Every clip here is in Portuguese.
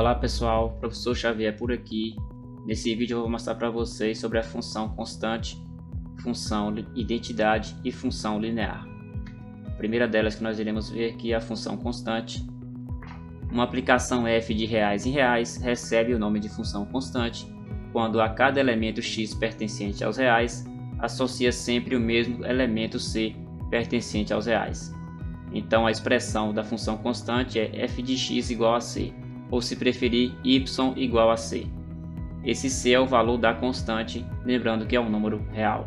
Olá pessoal, professor Xavier por aqui. Nesse vídeo eu vou mostrar para vocês sobre a função constante, função identidade e função linear. A primeira delas que nós iremos ver aqui é a função constante. Uma aplicação f de reais em reais recebe o nome de função constante quando a cada elemento x pertencente aos reais associa sempre o mesmo elemento c pertencente aos reais. Então a expressão da função constante é f de x igual a c, ou se preferir, y igual a c. Esse c é o valor da constante, lembrando que é um número real.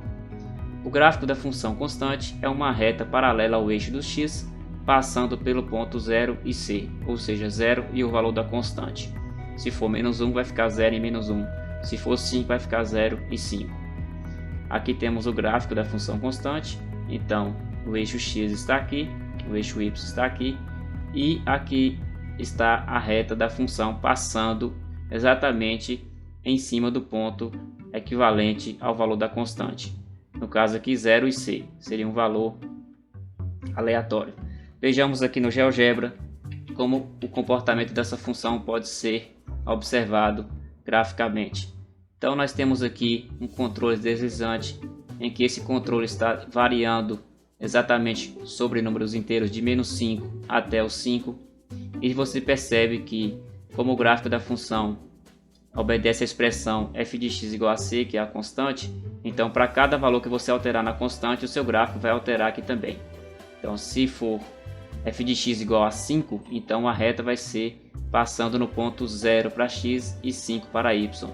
O gráfico da função constante é uma reta paralela ao eixo do x, passando pelo ponto 0 e c, ou seja, 0 e o valor da constante. Se for menos 1 vai ficar 0 e menos 1, se for 5 vai ficar 0 e 5. Aqui temos o gráfico da função constante, então o eixo x está aqui, o eixo y está aqui e aqui está a reta da função passando exatamente em cima do ponto equivalente ao valor da constante. No caso aqui 0 e c, seria um valor aleatório. Vejamos aqui no GeoGebra como o comportamento dessa função pode ser observado graficamente. Então nós temos aqui um controle deslizante em que esse controle está variando exatamente sobre números inteiros de menos 5 até o 5. E você percebe que, como o gráfico da função obedece à expressão f de x igual a c, que é a constante, então para cada valor que você alterar na constante, o seu gráfico vai alterar aqui também. Então se for f de x igual a 5, então a reta vai ser passando no ponto 0 para x e 5 para y.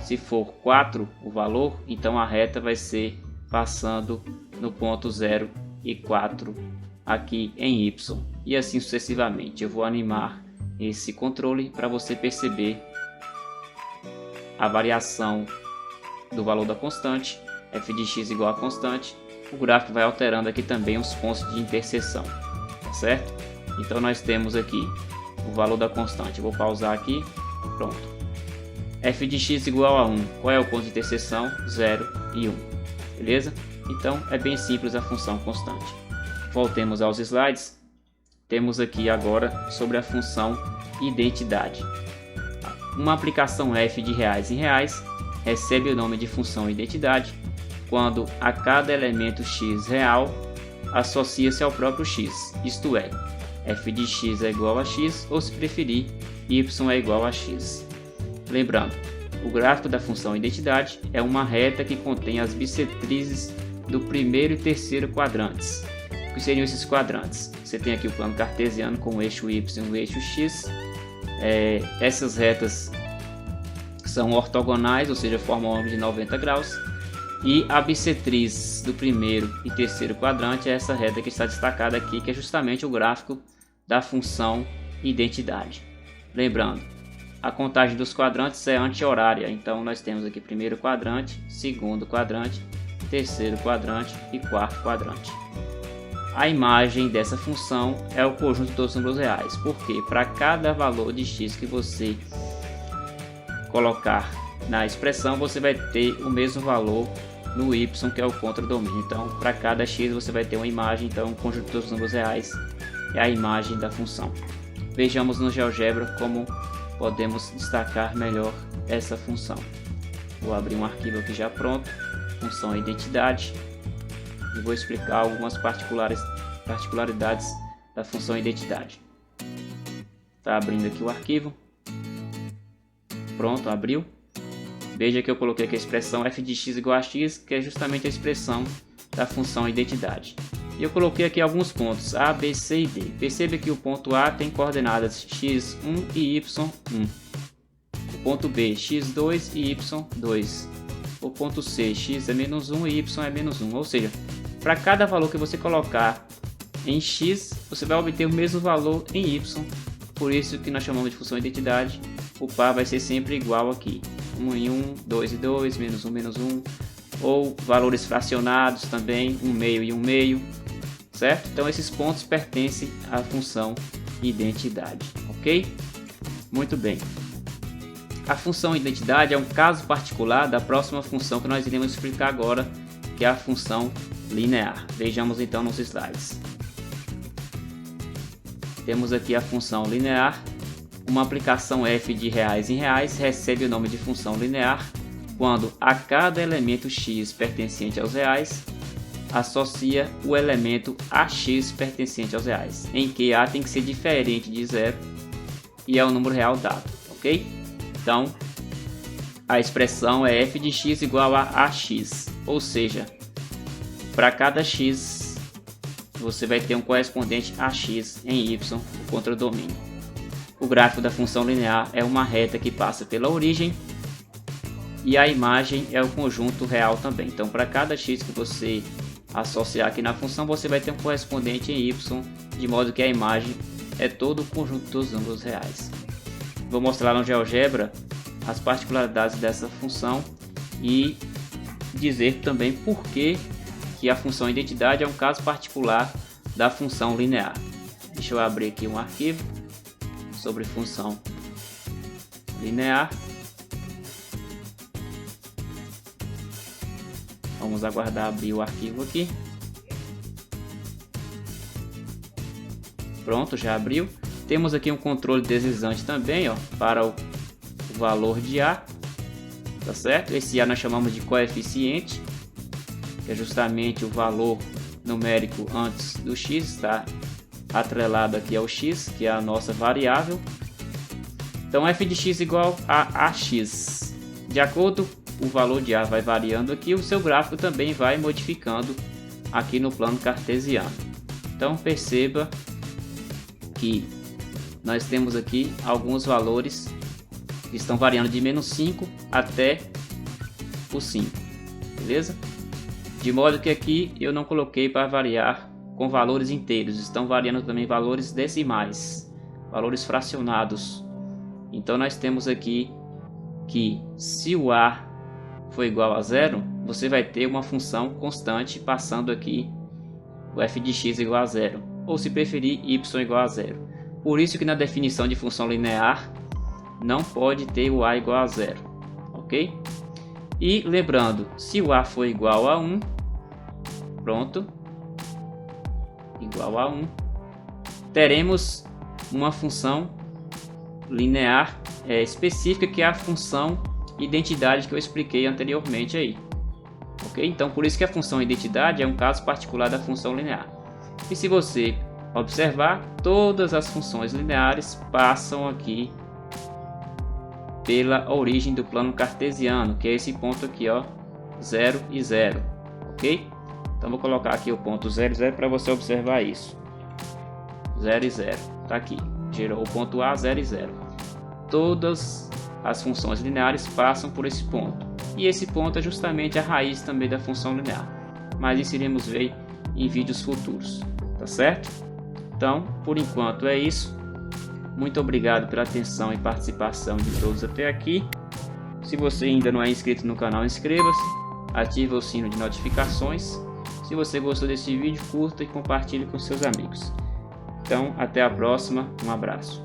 Se for 4 o valor, então a reta vai ser passando no ponto 0 e 4 aqui em y. E assim sucessivamente. Eu vou animar esse controle para você perceber a variação do valor da constante, f de x igual a constante. O gráfico vai alterando aqui também os pontos de interseção, tá certo? Então nós temos aqui o valor da constante. Eu vou pausar aqui, pronto. F de x igual a 1. Qual é o ponto de interseção? 0 e 1. Beleza? Então é bem simples a função constante. Voltemos aos slides. Temos aqui agora sobre a função identidade. Uma aplicação f de reais em reais recebe o nome de função identidade quando a cada elemento x real associa-se ao próprio x, isto é, f de x é igual a x ou, se preferir, y é igual a x. Lembrando, o gráfico da função identidade é uma reta que contém as bissetrizes do primeiro e terceiro quadrantes. O que seriam esses quadrantes? Você tem aqui o plano cartesiano com o eixo y e o eixo x. Essas retas são ortogonais, ou seja, formam um ângulo de 90 graus. E a bissetriz do primeiro e terceiro quadrante é essa reta que está destacada aqui, que é justamente o gráfico da função identidade. Lembrando, a contagem dos quadrantes é anti-horária, então nós temos aqui primeiro quadrante, segundo quadrante, terceiro quadrante e quarto quadrante. A imagem dessa função é o conjunto dos números reais, porque para cada valor de x que você colocar na expressão, você vai ter o mesmo valor no y, que é o contradomínio. Então, para cada x você vai ter uma imagem, então o conjunto dos números reais é a imagem da função. Vejamos no GeoGebra como podemos destacar melhor essa função. Vou abrir um arquivo aqui já pronto, função identidade, e vou explicar algumas particularidades da função identidade. Está abrindo aqui o arquivo. Pronto, abriu. Veja que eu coloquei aqui a expressão f de x igual a x, que é justamente a expressão da função identidade. E eu coloquei aqui alguns pontos A, B, C e D. Perceba que o ponto A tem coordenadas x1 e y1. O ponto B, x2 e y2. O ponto C, x é menos 1 e y é menos 1. Ou seja, para cada valor que você colocar em x, você vai obter o mesmo valor em y. Por isso que nós chamamos de função identidade. O par vai ser sempre igual aqui. 1 em 1, 2 e 2, menos 1, menos 1. Ou valores fracionados também, 1 meio e 1 meio. Certo? Então esses pontos pertencem à função identidade. Ok? Muito bem. A função identidade é um caso particular da próxima função que nós iremos explicar agora, que é a função linear. Vejamos então nos slides. Temos aqui a função linear uma aplicação f de reais em reais recebe o nome de função linear quando a cada elemento x pertencente aos reais associa o elemento ax pertencente aos reais, em que a tem que ser diferente de 0 e é o número real dado, ok? Então, a expressão é f de x igual a ax, ou seja, para cada x você vai ter um correspondente ax em y do contradomínio. O gráfico da função linear é uma reta que passa pela origem e a imagem é o conjunto real também. Então, para cada x que você associar aqui na função, você vai ter um correspondente em y, de modo que a imagem é todo o conjunto dos números reais. Vou mostrar no GeoGebra as particularidades dessa função e dizer também por que a função identidade é um caso particular da função linear. Deixa eu abrir aqui um arquivo sobre função linear. Vamos aguardar abrir o arquivo aqui. Pronto, já abriu. Temos aqui um controle deslizante também, ó, para o valor de A, tá certo? Esse A nós chamamos de coeficiente, que é justamente o valor numérico antes do x, está atrelado aqui ao x, que é a nossa variável. Então f de x igual a ax. De acordo o valor de A vai variando aqui, o seu gráfico também vai modificando aqui no plano cartesiano. Então perceba que nós temos aqui alguns valores que estão variando de menos 5 até o 5, beleza? De modo que aqui eu não coloquei para variar com valores inteiros, estão variando também valores decimais, valores fracionados. Então nós temos aqui que se o A for igual a 0, você vai ter uma função constante passando aqui o f de x igual a 0, ou se preferir y igual a 0. Por isso que na definição de função linear não pode ter o a igual a 0, ok? E lembrando, se o a for igual a 1, pronto, igual a 1, teremos uma função linear específica, que é a função identidade que eu expliquei anteriormente aí, ok? Então por isso que a função identidade é um caso particular da função linear. E se você observar, todas as funções lineares passam aqui pela origem do plano cartesiano, que é esse ponto aqui, ó, 0 e 0, ok? Então vou colocar aqui o ponto 0 e 0 para você observar isso. 0 e 0, tá aqui, gerou o ponto A, 0 e 0. Todas as funções lineares passam por esse ponto, e esse ponto é justamente a raiz também da função linear, mas isso iremos ver em vídeos futuros, tá certo? Então, por enquanto é isso. Muito obrigado pela atenção e participação de todos até aqui. Se você ainda não é inscrito no canal, inscreva-se, ative o sino de notificações. Se você gostou desse vídeo, curta e compartilhe com seus amigos. Então, até a próxima, um abraço.